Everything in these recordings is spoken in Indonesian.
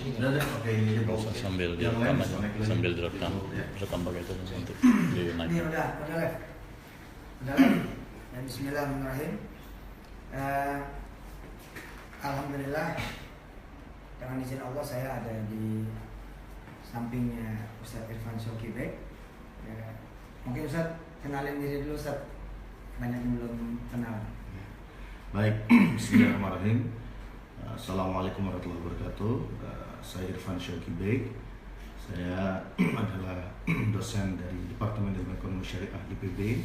Oke, ini sambil direkam aja, sambil direkam pakai itu untuk dinaikkan. Ini udah live. Bismillahirrahmanirrahim. Alhamdulillah, dengan izin Allah saya ada di sampingnya Ustadz Irfan Syokibek. Mungkin Ustadz kenalin diri dulu, Ustadz, banyak yang belum kenal. Baik, bismillahirrahmanirrahim. Assalamualaikum warahmatullahi wabarakatuh. Saya Irfan Syokibek. Saya adalah dosen dari Departemen Ilmu Ekonomi Syariah IPB.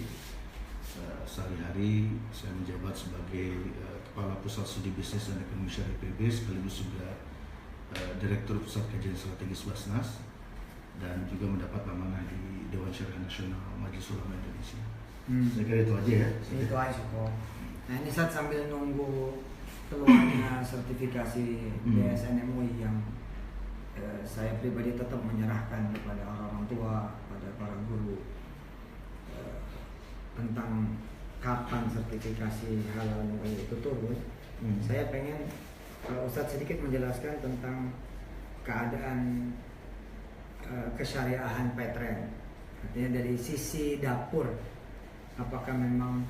Sehari-hari saya menjabat sebagai Kepala Pusat Studi Bisnis dan Ekonomi Syariah IPB, sekaligus juga Direktur Pusat Kajian Strategis Basnas, dan juga mendapat amanah di Dewan Syariah Nasional Majelis Ulama Indonesia. Saya kira itu aja ya. Itu aja kok. Nah ini saat sambil nunggu keluarnya sertifikasi DSN MUI yang saya pribadi tetap menyerahkan kepada orang tua, pada para guru tentang kapan sertifikasi halal MUI itu turun. Saya pengen kalau Ustadz sedikit menjelaskan tentang keadaan kesyariahan Petren, artinya dari sisi dapur, apakah memang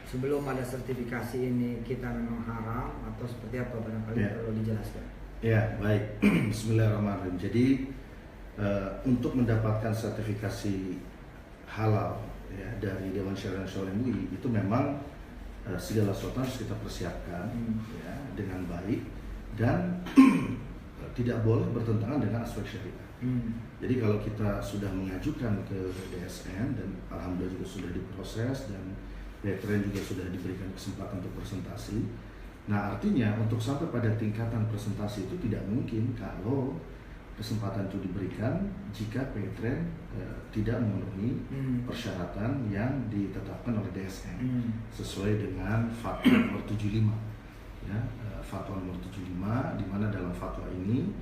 sebelum ada sertifikasi ini kita memang haram atau seperti apa, barangkali perlu dijelaskan. Ya, baik. Bismillahirrahmanirrahim. Jadi untuk mendapatkan sertifikasi halal ya dari Dewan Syariah Nasional MUI itu memang segala sesuatu harus kita persiapkan ya dengan baik dan tidak boleh bertentangan dengan aspek syariah. Jadi kalau kita sudah mengajukan ke DSN dan alhamdulillah juga sudah diproses dan Petren juga sudah diberikan kesempatan untuk presentasi. Nah artinya untuk sampai pada tingkatan presentasi itu tidak mungkin kalau kesempatan itu diberikan jika Petren tidak memenuhi persyaratan yang ditetapkan oleh DSN sesuai dengan Fatwa nomor 75 ya, Fatwa nomor 75, di mana dalam fatwa ini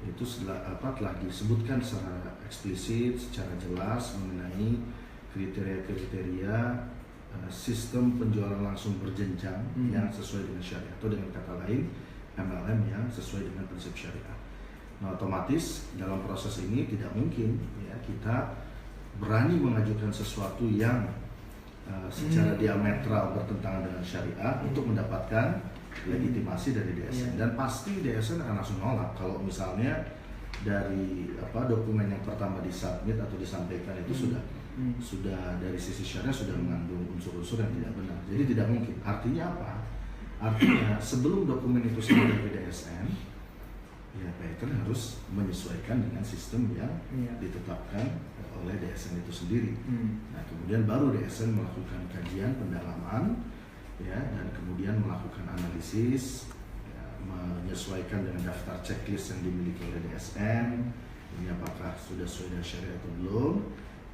itu telah disebutkan secara eksplisit, secara jelas mengenai kriteria-kriteria sistem penjualan langsung berjenjang yang sesuai dengan syariah, atau dengan kata lain MLM yang sesuai dengan prinsip syariah. Nah, otomatis dalam proses ini tidak mungkin ya kita berani mengajukan sesuatu yang secara diametral bertentangan dengan syariah untuk mendapatkan legitimasi dari DSN, dan pasti DSN akan langsung nolak kalau misalnya dari dokumen yang pertama disubmit atau disampaikan itu sudah dari sisi syariah sudah mengandung unsur-unsur yang tidak benar. Jadi tidak mungkin. Artinya apa? Artinya sebelum dokumen itu sampai ke DSN, ya Petren harus menyesuaikan dengan sistem yang ditetapkan oleh DSN itu sendiri. Nah kemudian baru DSN melakukan kajian pendalaman, ya, dan kemudian melakukan analisis, ya, menyesuaikan dengan daftar checklist yang dimiliki oleh DSN. Ini apakah sudah sesuai dengan syariah atau belum?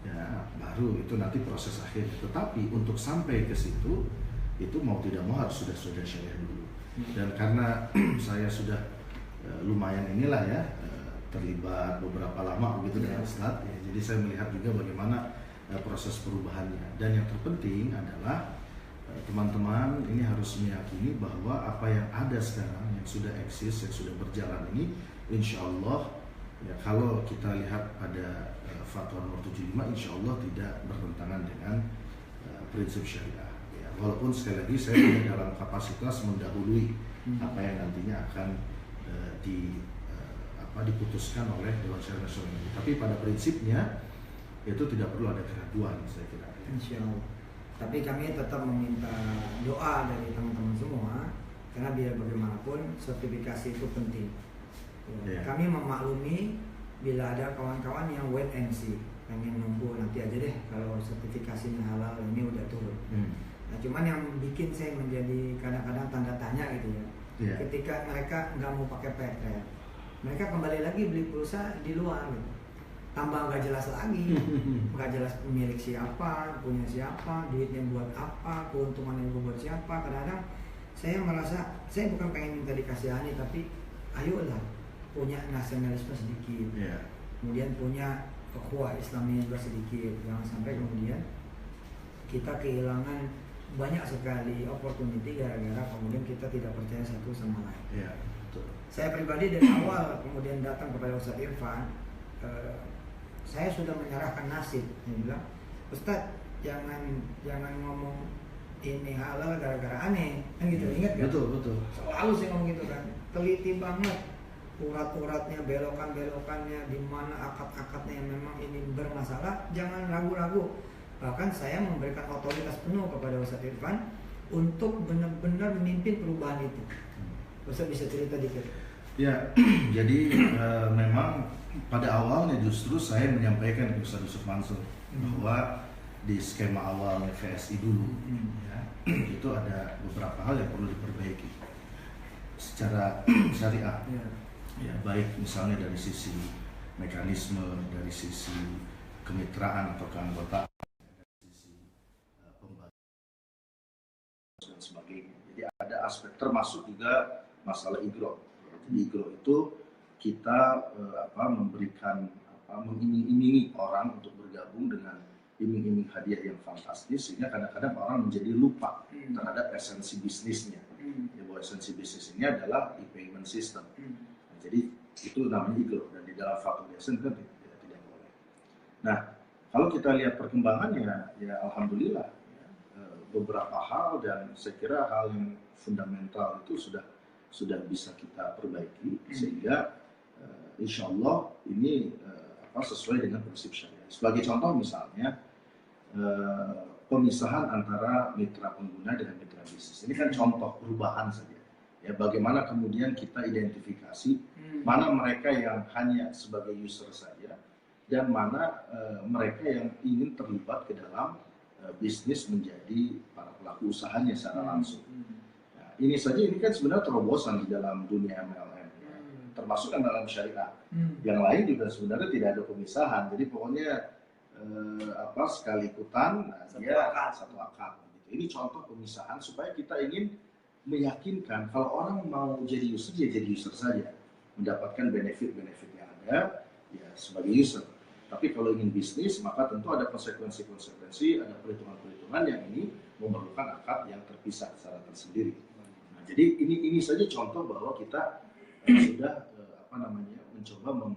Ya, baru itu nanti proses akhir. Tetapi untuk sampai ke situ itu mau tidak mau harus sudah syariah dulu. Dan karena saya sudah lumayan inilah ya terlibat beberapa lama begitu dengan Ustadz ya, jadi saya melihat juga bagaimana proses perubahannya. Dan yang terpenting adalah teman-teman ini harus meyakini bahwa apa yang ada sekarang yang sudah eksis, yang sudah berjalan ini, insya Allah ya kalau kita lihat pada Fatwa nomor 75, insya Allah tidak bertentangan dengan prinsip syariah ya, walaupun sekali lagi saya tidak dalam kapasitas mendahului apa yang nantinya akan diputuskan oleh Dewan Syariah Nasional ini. Tapi pada prinsipnya itu tidak perlu ada keraguan, saya kira. Insya Allah. Tapi kami tetap meminta doa dari teman-teman semua, karena biar bagaimanapun sertifikasi itu penting. Kami memaklumi bila ada kawan-kawan yang wait and see, pengen nunggu nanti aja deh kalau sertifikasinya halal ini udah turun. Nah cuman yang bikin saya menjadi kadang-kadang tanda tanya gitu ya. Ketika mereka nggak mau pakai Petren, mereka kembali lagi beli pulsa di luar gitu. Tambah nggak jelas lagi, nggak jelas pemilik siapa, punya siapa, duitnya buat apa, keuntungannya buat siapa. Kadang-kadang saya merasa saya bukan pengen minta dikasihani, tapi ayolah punya nasionalisme sedikit, kemudian punya ukhuwah Islamiyah juga sedikit, jangan sampai kemudian kita kehilangan banyak sekali opportunity gara-gara kemudian kita tidak percaya satu sama lain. Betul. Saya pribadi dari awal kemudian datang kepada Ustadz Irfan, saya sudah menyerahkan nasib. Dia bilang, Ustadz jangan ngomong ini halal gara-gara aneh, kan gitu, ingat kan? Betul. Selalu saya ngomong gitu kan, teliti banget urat-uratnya, belokan-belokannya, di mana akad-akadnya yang memang ini bermasalah, jangan ragu-ragu. Bahkan saya memberikan otoritas penuh kepada Ustadz Irfan untuk benar-benar memimpin perubahan itu. Ustadz bisa cerita dikit? Ya, jadi memang pada awalnya justru saya menyampaikan ke Ustadz Yusuf Mansur bahwa di skema awalnya VSI dulu, ya, itu ada beberapa hal yang perlu diperbaiki secara syariah. Ya, baik misalnya dari sisi mekanisme, dari sisi kemitraan atau keanggotaan, dari sisi pembagian dan sebagainya. Jadi ada aspek termasuk juga masalah igro. Jadi igro itu kita memberikan mengiming-imingi orang untuk bergabung dengan iming-iming hadiah yang fantastis, sehingga kadang-kadang orang menjadi lupa terhadap esensi bisnisnya. Ya, bahwa esensi bisnis ini adalah e-payment system. Jadi itu namanya igro, dan di dalam fatwa DSN kan tidak boleh. Nah, kalau kita lihat perkembangannya, ya alhamdulillah ya, beberapa hal, dan saya kira hal yang fundamental itu sudah bisa kita perbaiki, sehingga insya Allah ini sesuai dengan prinsip syariah. Sebagai contoh misalnya pemisahan antara mitra pengguna dengan mitra bisnis. Ini kan contoh perubahan saja. Ya, bagaimana kemudian kita identifikasi mana mereka yang hanya sebagai user saja dan mana mereka yang ingin terlibat ke dalam bisnis menjadi para pelaku usahanya secara langsung. Nah, ini kan sebenarnya terobosan di dalam dunia MLM, ya, termasuk dalam syariah. Yang lain juga sebenarnya tidak ada pemisahan. Jadi pokoknya sekali ikutan, dia satu akad. Ini contoh pemisahan supaya kita ingin meyakinkan kalau orang mau jadi user, dia jadi user saja, mendapatkan benefit-benefit yang ada ya sebagai user. Tapi kalau ingin bisnis, maka tentu ada konsekuensi-konsekuensi, ada perhitungan-perhitungan yang ini memerlukan akad yang terpisah secara tersendiri. Nah, jadi ini saja contoh bahwa kita sudah mencoba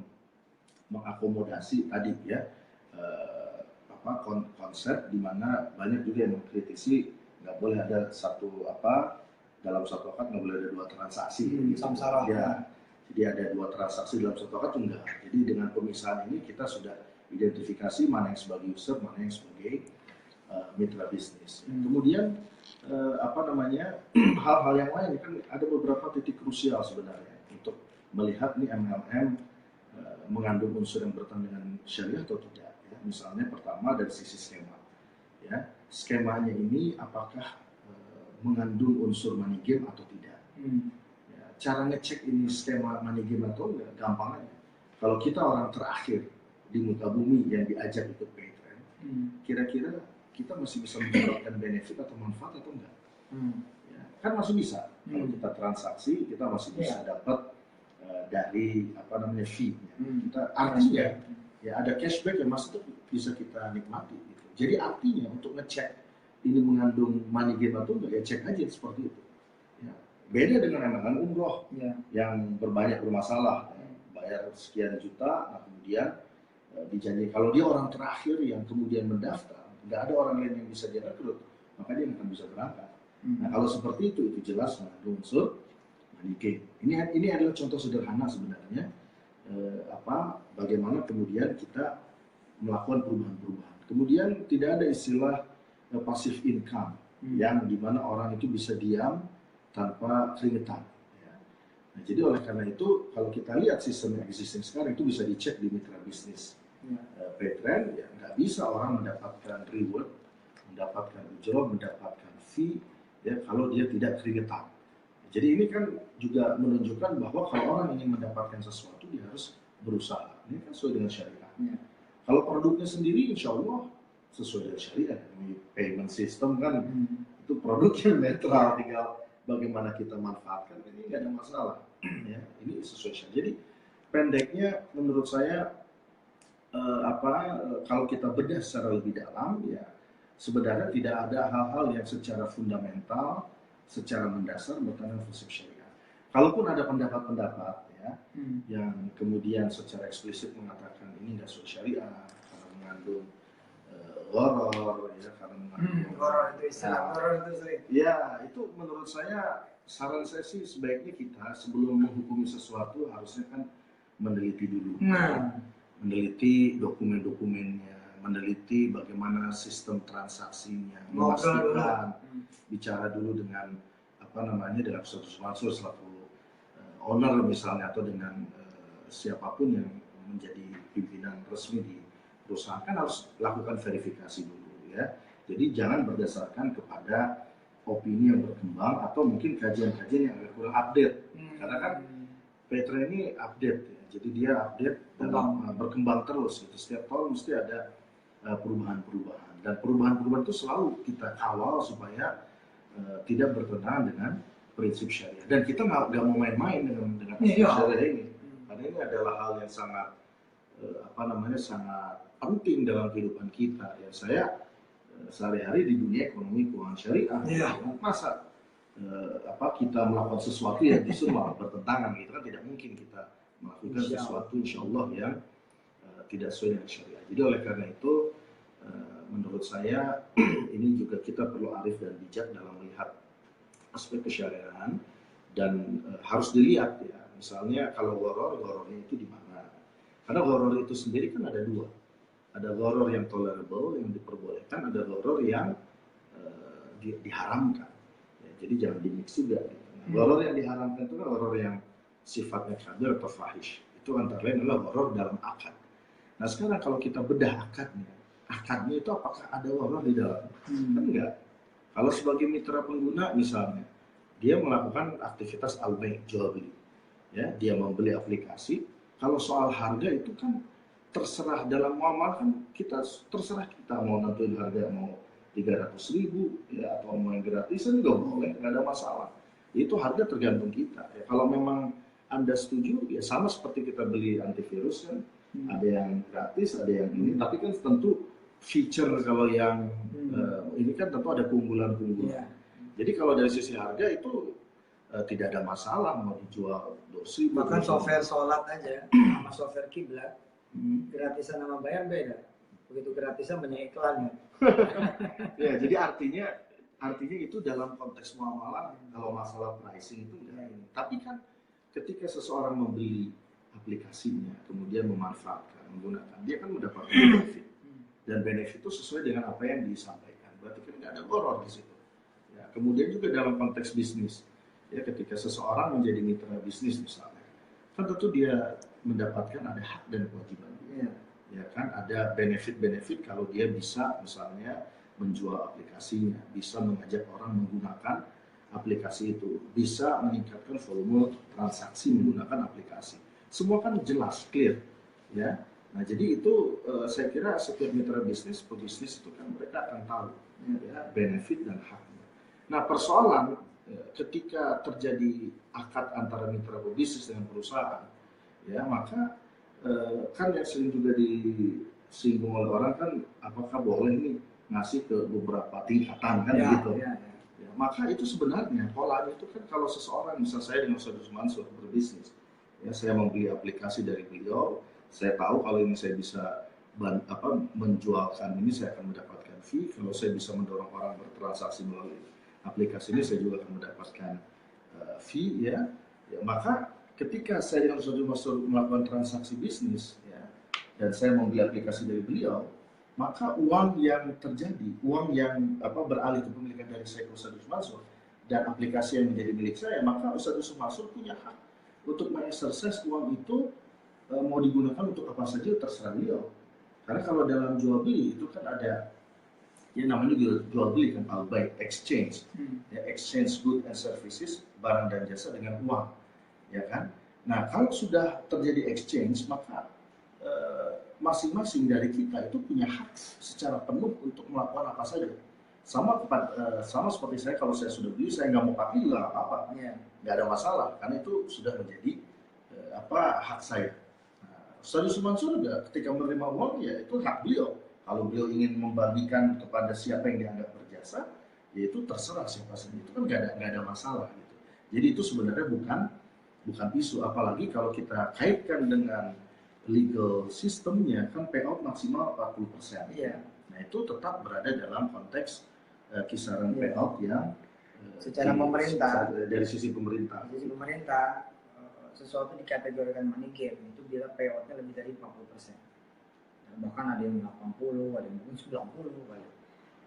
mengakomodasi tadi ya konsep di mana banyak juga yang mengkritisi nggak boleh ada dalam satu akad nggak boleh ada dua transaksi. Samsara. Ya, jadi ada dua transaksi dalam satu akad enggak. Jadi dengan pemisahan ini kita sudah identifikasi mana yang sebagai user, mana yang sebagai mitra bisnis. Kemudian hal-hal yang lain kan ada beberapa titik krusial sebenarnya untuk melihat nih MLM mengandung unsur yang bertentangan dengan syariah atau tidak. Ya, misalnya pertama dari sisi skema. Ya, skemanya ini apakah mengandung unsur money game atau tidak. Ya, cara ngecek ini skema money game atau enggak, gampang aja. Kalau kita orang terakhir di muka bumi yang diajak ikut paytrend, kira-kira kita masih bisa mendapatkan benefit atau manfaat atau enggak? Ya, kan masih bisa. Kalau kita transaksi, kita masih bisa dapat dari fee. Kita artinya ya ada cashback yang masih bisa kita nikmati. Gitu. Jadi artinya untuk ngecek ini mengandung money game atau enggak, ya cek aja seperti itu. Ya. Beda dengan MLM umroh yang bermasalah, bayar sekian juta, nah kemudian dijanji kalau dia orang terakhir yang kemudian mendaftar, nggak ada orang lain yang bisa direkrut, maka dia akan bisa berangkat. Nah kalau seperti itu jelas mengandung unsur money game. Ini adalah contoh sederhana sebenarnya bagaimana kemudian kita melakukan perubahan-perubahan. Kemudian tidak ada istilah passive income yang dimana orang itu bisa diam tanpa keringetan. Ya. Nah, jadi oleh karena itu kalau kita lihat sistem yang existing sekarang itu bisa dicek di mitra bisnis paytrend, ya nggak bisa orang mendapatkan reward, mendapatkan ujroh, mendapatkan fee, ya kalau dia tidak keringetan. Jadi ini kan juga menunjukkan bahwa kalau orang ingin mendapatkan sesuatu dia harus berusaha. Ini kan sesuai dengan syariah. Kalau produknya sendiri, insya Allah sesuai dengan syariah. Payment system kan itu produknya netral, tinggal bagaimana kita manfaatkan, ini nggak ada masalah. Ya, ini sesuai syariah. Jadi pendeknya menurut saya kalau kita bedah secara lebih dalam, ya sebenarnya tidak ada hal-hal yang secara fundamental, secara mendasar bertentangan prinsip syariah. kalaupun ada pendapat-pendapat ya yang kemudian secara eksplisit mengatakan ini nggak sesuai syariah karena mengandung gharar ya, karena mengandung Gharar itu istilah, gharar itu sering. Ya, itu menurut saya saran saya sih sebaiknya kita sebelum menghukumi sesuatu harusnya kan meneliti dulu. Meneliti dokumen-dokumennya, meneliti bagaimana sistem transaksinya, memastikan bicara dulu dengan dengan Ustadz Mansur selaku owner misalnya, atau dengan siapapun yang menjadi pimpinan resmi di perusahaan, kan harus lakukan verifikasi dulu ya. Jadi jangan berdasarkan kepada opini yang berkembang atau mungkin kajian-kajian yang agak kurang update. Karena kan Petra ini update ya. Jadi dia update dalam berkembang terus gitu. Setiap tahun mesti ada perubahan-perubahan, dan perubahan-perubahan itu selalu kita kawal supaya tidak bertentangan dengan prinsip syariah. Dan kita nggak mau main-main dengan syariah ini, karena ini adalah hal yang sangat sangat penting dalam kehidupan kita. Ya, saya sehari-hari di dunia ekonomi keuangan syariah, masa kita melakukan sesuatu yang justru malah bertentangan gitu kan? Tidak mungkin kita melakukan sesuatu insya Allah yang tidak sesuai dengan syariah. Jadi oleh karena itu menurut saya ini juga kita perlu arif dan bijak dalam melihat aspek kesyariahan, dan harus dilihat ya, misalnya kalau gharornya itu di mana. Karena gharor itu sendiri kan ada dua, ada gharor yang tolerable yang diperbolehkan, ada gharor yang diharamkan ya, jadi jangan dimix juga gitu. Gharor yang diharamkan itu kan gharor yang sifatnya kabir atau fahish, itu antara lain adalah gharor dalam akad. Nah sekarang kalau kita bedah akadnya itu apakah ada gharar di dalam? Kan enggak. Kalau sebagai mitra pengguna misalnya, dia melakukan aktivitas al-bai', jual beli, ya, dia membeli aplikasi. Kalau soal harga itu kan terserah dalam muamalah, kan terserah kita mau nentuin harga mau 300.000 ya, atau mau yang gratisan juga boleh, nggak ada masalah. Itu harga tergantung kita. Ya, kalau memang Anda setuju, ya sama seperti kita beli antivirus kan, ada yang gratis, ada yang ini, tapi kan tentu feature kalau yang ini kan tentu ada keunggulan-keunggulan. Jadi kalau dari sisi harga itu tidak ada masalah mau dijual dosi. Bahkan software sholat aja sama software kiblat, gratisan sama bayar beda. Begitu gratisan banyak iklannya. Ya, jadi artinya itu dalam konteks muamalah, kalau masalah pricing itu enggak ini. Tapi kan ketika seseorang membeli aplikasinya, kemudian memanfaatkan, menggunakan, dia kan mendapatkan benefit. Dan benefit itu sesuai dengan apa yang disampaikan. Berarti kan nggak ada gharar di situ. Ya, kemudian juga dalam konteks bisnis, ya, ketika seseorang menjadi mitra bisnis misalnya, kan tentu dia mendapatkan ada hak dan kewajiban. Ya kan, ada benefit-benefit kalau dia bisa misalnya menjual aplikasinya, bisa mengajak orang menggunakan aplikasi itu, bisa meningkatkan volume transaksi menggunakan aplikasi. Semua kan jelas, clear, ya. Nah, jadi itu saya kira setiap mitra bisnis, pebisnis itu kan mereka akan tahu ya, benefit dan haknya. Nah, persoalan ketika terjadi akad antara mitra pebisnis dengan perusahaan, ya maka kan yang sering juga disinggung oleh orang kan, apakah boleh nih ngasih ke beberapa tingkatan kan gitu. Ya, maka itu sebenarnya polanya itu kan kalau seseorang, misal saya dengan Ustadz Mansur berbisnis, ya saya membeli aplikasi dari beliau. Saya tahu kalau ini saya bisa menjualkan ini, saya akan mendapatkan fee. Kalau saya bisa mendorong orang bertransaksi melalui aplikasi ini, saya juga akan mendapatkan fee. Ya, maka ketika saya dengan Ustadz Mansur melakukan transaksi bisnis, ya, dan saya membeli aplikasi dari beliau, maka uang yang terjadi, uang yang beralih ke pemilikan dari saya ke Ustadz Mansur dan aplikasi yang menjadi milik saya, maka Ustadz Mansur punya hak untuk mengeksersis uang itu. Mau digunakan untuk apa saja terserah beliau. Karena kalau dalam jual beli itu kan ada yang namanya jual beli kan, al-bai', exchange, ya, exchange goods and services, barang dan jasa dengan uang, ya kan. Nah kalau sudah terjadi exchange, maka masing-masing dari kita itu punya hak secara penuh untuk melakukan apa saja. Sama seperti saya, kalau saya sudah beli, saya nggak mau pakai juga nggak apa-apa, nggak ada masalah, karena itu sudah menjadi hak saya. Ustadz Mansur juga ketika menerima uang, ya itu hak beliau. Kalau beliau ingin membagikan kepada siapa yang dianggap berjasa, ya itu terserah siapa saja. Itu kan nggak ada masalah gitu. Jadi itu sebenarnya bukan bukan isu. Apalagi kalau kita kaitkan dengan legal sistemnya kan payout maksimal 40%. Iya. Nah itu tetap berada dalam konteks kisaran payout yang secara pemerintah, dari sisi pemerintah. Dari sisi pemerintah, sesuatu dikategorikan money game itu bila payoutnya lebih dari 40%. Nah, bahkan ada yang 80, ada yang mungkin 90 kali.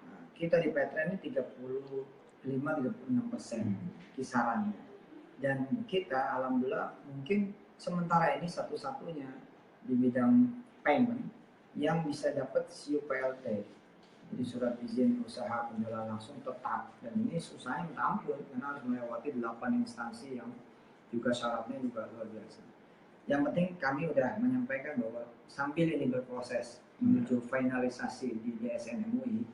Nah, kita di Petra ini 35-36% kisarannya. Dan kita alhamdulillah mungkin sementara ini satu-satunya di bidang payment yang bisa dapat CUPLT, jadi surat izin usaha penjualan langsung tetap, dan ini susahnya minta ampun karena harus melewati 8 instansi yang juga syaratnya juga luar biasa. Yang penting kami udah menyampaikan bahwa sambil ini berproses menuju finalisasi di DSN MUI,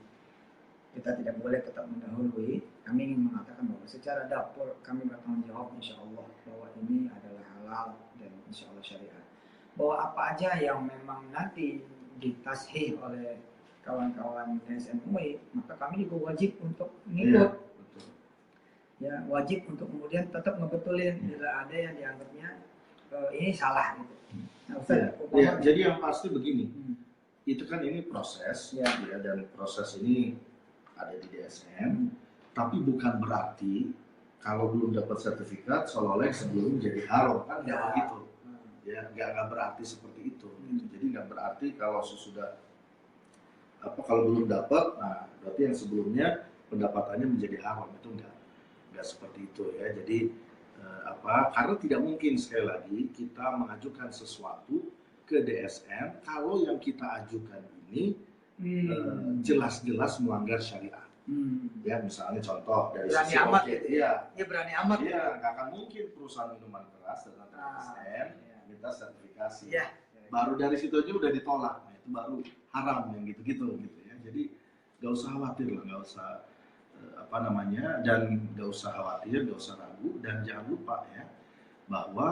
kita tidak boleh tetap mendahului. Kami ingin mengatakan bahwa secara dapur kami bertanggung jawab insya Allah bahwa ini adalah halal dan insya Allah syariat. Bahwa apa aja yang memang nanti ditashih oleh kawan-kawan DSN MUI, maka kami juga wajib untuk ngikut. Ya, wajib untuk kemudian tetap ngebetulin bila ada yang dianggapnya ini salah gitu. Nah, jadi yang pasti begini, itu kan ini proses, ya, dan proses ini ada di DSN, tapi bukan berarti kalau belum dapat sertifikat seolah-olah sebelum jadi haram, kan nggak begitu. Ya, nggak berarti seperti itu. Gitu. Jadi nggak berarti kalau sesudah kalau belum dapat, nah berarti yang sebelumnya pendapatannya menjadi haram, itu nggak seperti itu ya. Jadi karena tidak mungkin sekali lagi kita mengajukan sesuatu ke DSN kalau yang kita ajukan ini jelas-jelas melanggar syariat. Ya misalnya contoh dari berani sisi amat objek, gitu. Ya berani amat. Iya, nggak akan mungkin perusahaan minuman keras datang ke DSN minta sertifikasi. Ya. Baru dari situ aja udah ditolak, nah itu baru haram yang gitu ya. Jadi nggak usah khawatir lah, nggak usah dan nggak usah khawatir, nggak usah ragu, dan jangan lupa ya bahwa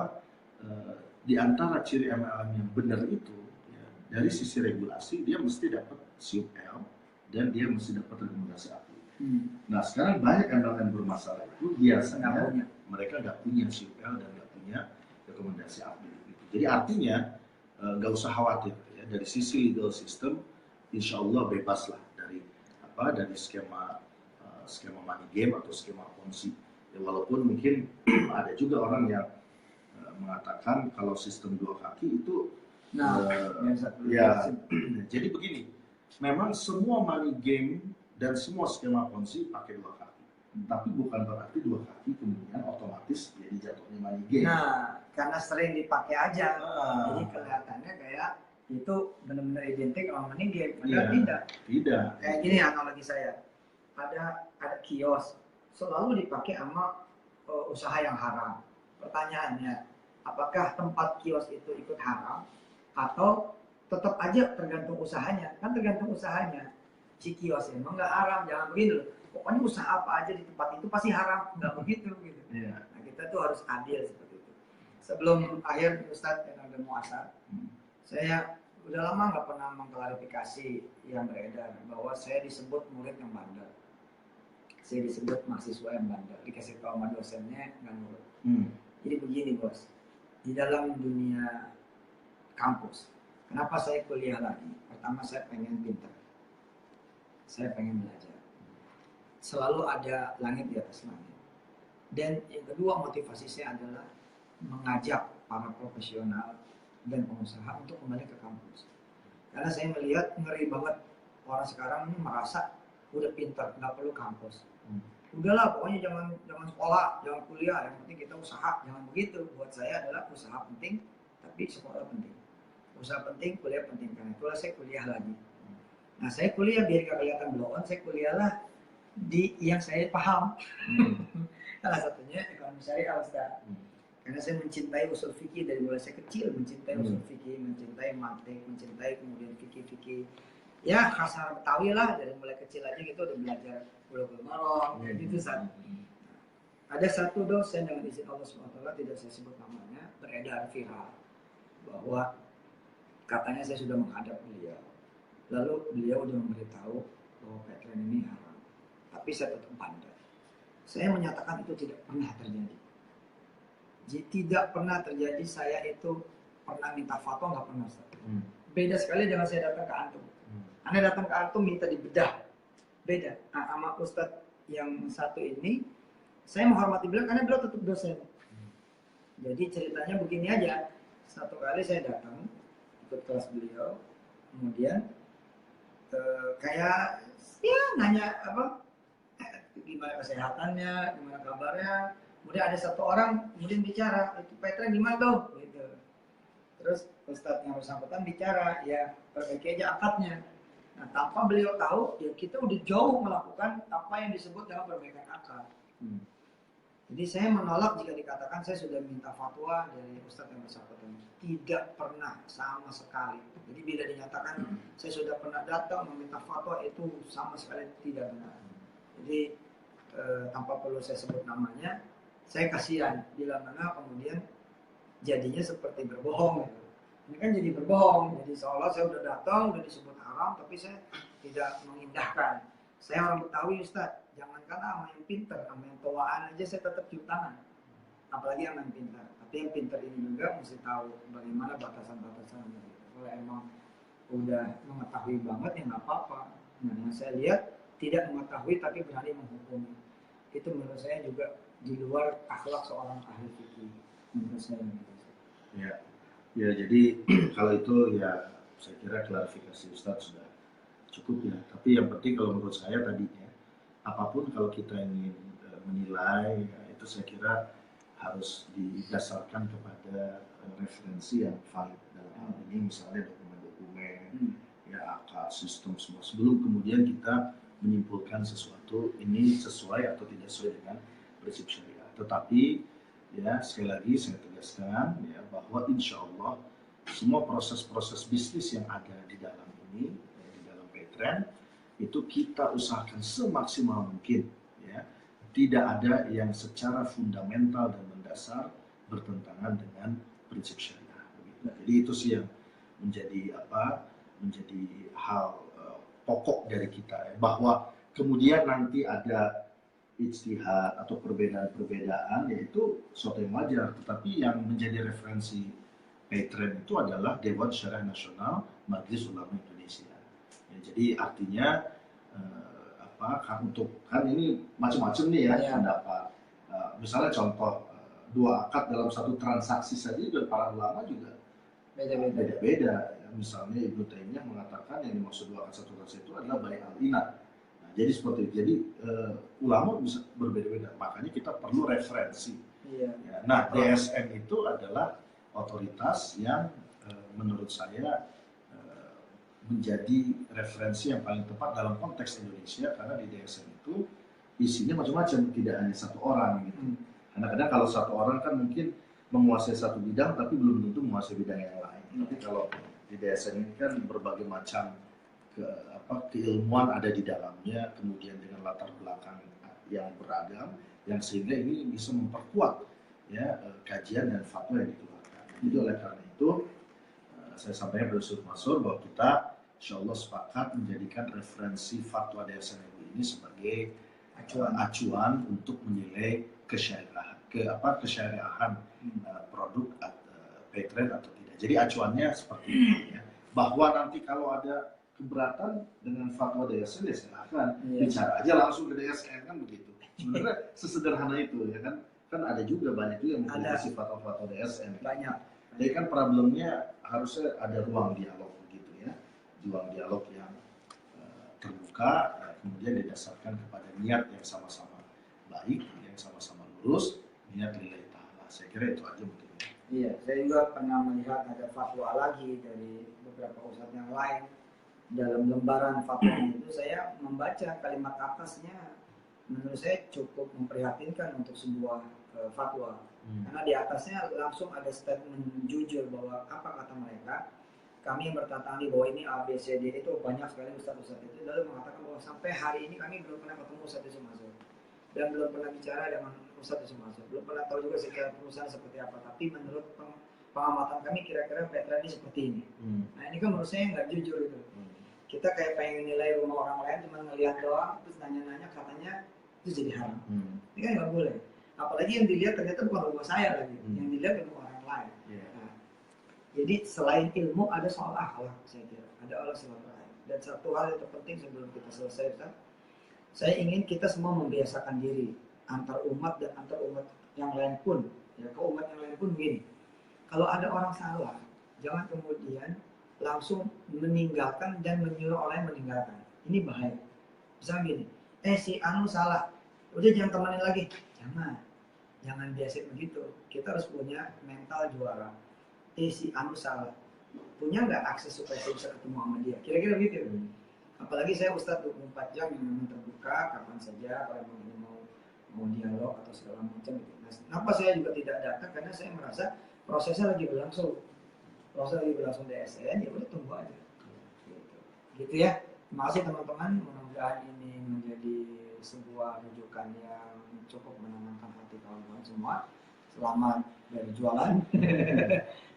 di antara ciri MLM yang benar itu ya, dari sisi regulasi dia mesti dapat CUPL dan dia mesti dapat rekomendasi API. Nah sekarang banyak MLM bermasalah itu biasanya mereka nggak punya CUPL dan nggak punya rekomendasi API. Gitu. Jadi artinya nggak usah khawatir ya, dari sisi legal system insya Allah bebas lah dari skema money game atau skema ponzi ya, walaupun mungkin ada juga orang yang mengatakan kalau sistem dua kaki itu jadi begini, memang semua money game dan semua skema ponzi pakai dua kaki, tapi bukan berarti dua kaki kemudian otomatis jadi jatuhnya money game. Nah, karena sering dipakai aja, jadi kelihatannya kayak itu benar-benar identik sama money game, padahal tidak. Kayak gini analogi saya, ada kios selalu dipakai sama usaha yang haram. Pertanyaannya, apakah tempat kios itu ikut haram atau tetap aja tergantung usahanya? Kan tergantung usahanya. Si kios emang nggak haram, jangan begitu. Pokoknya usaha apa aja di tempat itu pasti haram, nggak begitu gitu. Nah kita tuh harus adil seperti itu. Sebelum akhir Ustadz yang udah mau asar, saya udah lama nggak pernah mengklarifikasi yang beredar bahwa saya disebut murid yang bandel. Saya disebut mahasiswa yang bandel, dikasih tahu sama dosennya nggak nurut. Jadi begini bos, di dalam dunia kampus, kenapa saya kuliah lagi? Pertama saya pengen pintar, saya pengen belajar. Selalu ada langit di atas langit. Dan yang kedua motivasi saya adalah mengajak para profesional dan pengusaha untuk kembali ke kampus. Karena saya melihat ngeri banget orang sekarang ini merasa udah pintar, nggak perlu kampus. Udahlah, pokoknya jangan sekolah, jangan kuliah, yang penting kita usaha, jangan begitu. Buat saya adalah usaha penting, tapi sekolah penting. Usaha penting, kuliah penting. Karena itulah saya kuliah lagi. Nah, saya kuliah biar gak kelihatan blow on, saya kuliahlah di yang saya paham. Salah satunya ekonomi syariah, Ustaz. Karena saya mencintai usul fikih dari mulai saya kecil, mencintai usul fikih, mencintai mantik, mencintai kemudian fikih-fikih. Ya kasar Betawi lah, dari mulai kecil aja gitu udah belajar Bulughul Maram, gitu Ustaz. Ada satu dosen dengan izin Allah SWT, tidak saya sebut namanya, beredar viral bahwa katanya saya sudah menghadap beliau. Lalu beliau sudah memberitahu bahwa Petren ini haram. Tapi saya tetap bandel. Saya menyatakan itu tidak pernah terjadi. Tidak pernah terjadi saya itu pernah minta fatwa, nggak pernah Ustaz. Beda sekali dengan saya datang ke antum. Anda datang ke antum minta dibedah, beda. Nah, sama Ustadz yang satu ini, saya menghormati beliau karena beliau tetap dosen. Jadi ceritanya begini aja. Satu kali saya datang ikut kelas beliau, kemudian kayak ya nanya apa, gimana kesehatannya, gimana kabarnya. Kemudian ada satu orang kemudian bicara, itu Petra gimana tuh? Gitu. Terus Ustadz yang bersangkutan bicara, ya perbaiki aja akadnya. Nah, tanpa beliau tahu, ya kita udah jauh melakukan apa yang disebut dengan perbaikan akad. Jadi saya menolak jika dikatakan saya sudah minta fatwa dari Ustadz yang bersangkutan. Tidak pernah sama sekali. Jadi bila dinyatakan saya sudah pernah datang meminta fatwa, itu sama sekali tidak benar. Jadi tanpa perlu saya sebut namanya, saya kasihan bila mana kemudian jadinya seperti berbohong. Ini kan jadi berbohong, jadi seolah saya udah datang, udah disebut haram, tapi saya tidak mengindahkan. Saya orang Betawi Ustadz, jangankan sama yang pinter, sama yang tuaan aja saya tetap cium tangan. Apalagi sama yang pintar. Tapi yang pintar ini juga mesti tahu bagaimana batasan-batasannya. Kalau emang udah mengetahui banget ya nggak apa-apa. Nah, yang saya lihat tidak mengetahui tapi berani menghukumi. Itu menurut saya juga di luar akhlak seorang ahli fikih. Menurut saya. Ya jadi kalau itu ya saya kira klarifikasi Ustadz sudah cukup ya. Tapi yang penting kalau menurut saya tadinya, apapun kalau kita ingin menilai, ya, itu saya kira harus didasarkan kepada referensi yang valid. Dalam hal ini misalnya dokumen-dokumen, ya akad, sistem semua. Sebelum kemudian kita menyimpulkan sesuatu ini sesuai atau tidak sesuai dengan prinsip syariah. Tetapi ya sekali lagi saya tegaskan ya bahwa insya Allah semua proses-proses bisnis yang ada di dalam ini ya, di dalam Petren itu kita usahakan semaksimal mungkin ya, tidak ada yang secara fundamental dan mendasar bertentangan dengan prinsip syariah. Jadi itu sih yang menjadi hal pokok dari kita ya, bahwa kemudian nanti ada ijtihad atau perbedaan-perbedaan yaitu suatu yang wajar, tetapi yang menjadi referensi Petren itu adalah Dewan Syariah Nasional Majelis Ulama Indonesia. Ya, jadi artinya kan ini macam-macam nih ya pendapat. Misalnya contoh dua akad dalam satu transaksi saja dan para ulama juga beda-beda. Ya, misalnya Ibnu Taimiyah mengatakan yang dimaksud dua akad satu transaksi itu adalah bai' al-inah. Jadi seperti itu. Jadi ulama bisa berbeda-beda. Makanya kita perlu referensi. Ya. Nah, DSN itu adalah otoritas yang menurut saya menjadi referensi yang paling tepat dalam konteks Indonesia, karena di DSN itu isinya macam-macam, tidak hanya satu orang gitu. Kadang-kadang kalau satu orang kan mungkin menguasai satu bidang tapi belum tentu menguasai bidang yang lain. Tapi kalau di DSN ini kan berbagai macam keilmuan ada di dalamnya, kemudian dengan latar belakang yang beragam, yang sehingga ini bisa memperkuat ya kajian dan fatwa yang dikeluarkan. Jadi oleh karena itu saya sampaikan pada Ustaz Mansur bahwa kita insya Allah sepakat menjadikan referensi fatwa DSN ini sebagai acuan untuk menilai kesyariahan produk Petren atau tidak. Jadi acuannya seperti ini ya, bahwa nanti kalau ada keberatan dengan fatwa DSN ya silahkan bicara aja langsung ke DSN kan begitu. Sebenarnya sesederhana itu ya kan ada juga banyak juga yang mengkritisi fatwa-fatwa DSN. Banyak. Jadi kan problemnya harusnya ada ruang dialog begitu ya, ruang dialog yang terbuka, kemudian didasarkan kepada niat yang sama-sama baik, yang sama-sama lurus, niat lillahi ta'ala. Saya kira itu aja mungkin. Iya, saya juga pernah melihat ada fatwa lagi dari beberapa ustadz yang lain. Dalam lembaran fatwa itu saya membaca kalimat atasnya, menurut saya cukup memprihatinkan untuk sebuah fatwa. Karena di atasnya langsung ada statement jujur bahwa apa kata mereka, kami yang bertatanggi bahwa ini A, B, C, D, itu banyak sekali ustadz-ustadz itu lalu mengatakan bahwa sampai hari ini kami belum pernah ketemu Ustadz Yusuf Mansur dan belum pernah bicara dengan Ustadz Yusuf Mansur, belum pernah tahu juga secara perusahaan seperti apa, tapi menurut pengamatan kami kira-kira Petra ini seperti ini. Nah ini kan menurut saya nggak jujur itu. Kita kayak pengen nilai rumah orang lain cuma ngelihat doang terus nanya-nanya katanya itu jadi haram. Ini kan nggak boleh. Apalagi yang dilihat ternyata bukan logo saya lagi, yang dilihat logo orang lain. Nah, jadi selain ilmu ada soal akhlak, saya kira ada soal silaturahim. Dan satu hal yang terpenting sebelum kita selesai, Ustaz, saya ingin kita semua membiasakan diri antar umat dan antar umat yang lain pun, ya, ke umat yang lain pun begini. Kalau ada orang salah, jangan kemudian langsung meninggalkan dan menyuruh orang yang meninggalkan. Ini bahaya. Misalnya gini, si Anu salah, udah jangan temenin lagi. Jangan biasa begitu. Kita harus punya mental juara. Si Anu salah, punya nggak akses supaya saya bisa ketemu sama dia? Kira-kira gitu. Apalagi saya Ustadz 24 jam yang memang terbuka kapan saja kalau mau dialog atau segala macam. Nah, kenapa saya juga tidak datang? Karena saya merasa prosesnya lagi berlangsung. Proses lagi berlangsung DSN, ya udah tunggu aja. Gitu ya. Terima kasih teman-teman. Mudah-mudahan ini menjadi sebuah rujukan yang cukup menenangkan hati kawan-kawan semua. Selamat berjualan.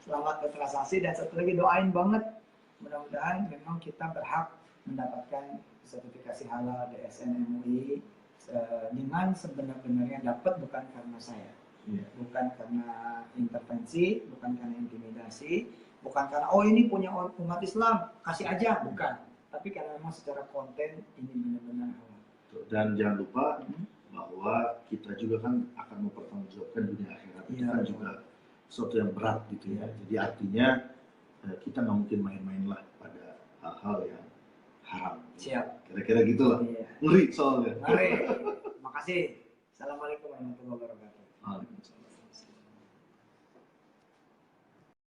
Selamat bertransaksi, dan satu lagi doain banget. Mudah-mudahan memang kita berhak mendapatkan sertifikasi halal DSN MUI dengan sebenar-benarnya dapat, bukan karena saya, bukan karena intervensi, bukan karena intimidasi, bukan karena ini punya umat Islam kasih aja, bukan, tapi karena memang secara konten ini benar-benar halal. Dan jangan lupa bahwa kita juga kan akan mempertanggungjawabkan dunia akhirat. Itu kan juga sesuatu yang berat gitu ya. Jadi artinya kita nggak mungkin main-main lah pada hal-hal yang haram. Siap. Kira-kira gitu lah. Ngeri soalnya. Ngeri. Makasih. Assalamualaikum warahmatullahi wabarakatuh. Waalaikumsalam.